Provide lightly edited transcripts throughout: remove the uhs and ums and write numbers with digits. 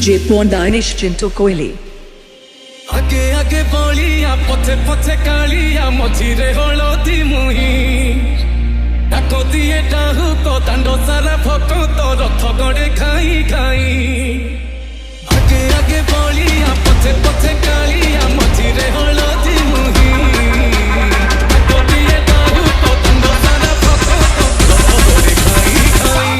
DJ Ponda Nischinto Koili आगे आगे बोलिया पथे पथे कालिया मझिरे हलदी मुही डाको दिए डाहु को दांडो सारा भको तो रथ गड़े खाई खाई आगे आगे बोलिया पथे पथे कालिया मझिरे हलदी मुही डाको दिए डाहु को दांडो सारा भको तो रथ गड़े खाई खाई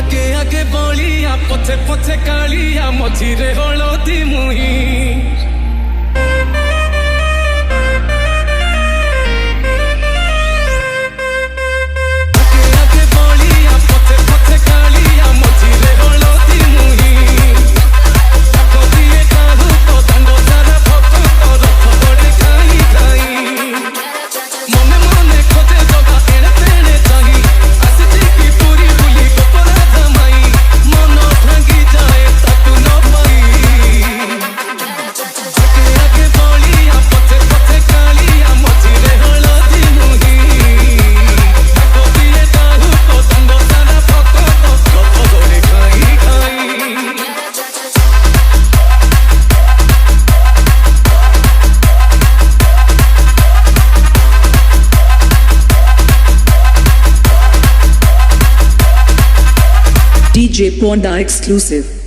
आगे आगे बोलिया पथे पथे कालिया मझिरे हलदी मुही आगे आगे बोलिया पथे पथे कालिया मझिरे हलदी मुही डाको दिए डाहु को दांडो सारा भको तो रथ गड़े खाई खाई मने मने खोजे जगा एणे तेणे चाही आसिची की पूरी बुली गोपरा धमाई मन भांगी जाए ताकू न पाई आगे आगे बोलिया पथे पथे कालिया मझिरे हलदी मुही डाको दिए डाहु को दांडो सारा भको तो रथ गड़े खाई खाई DJ Ponda exclusive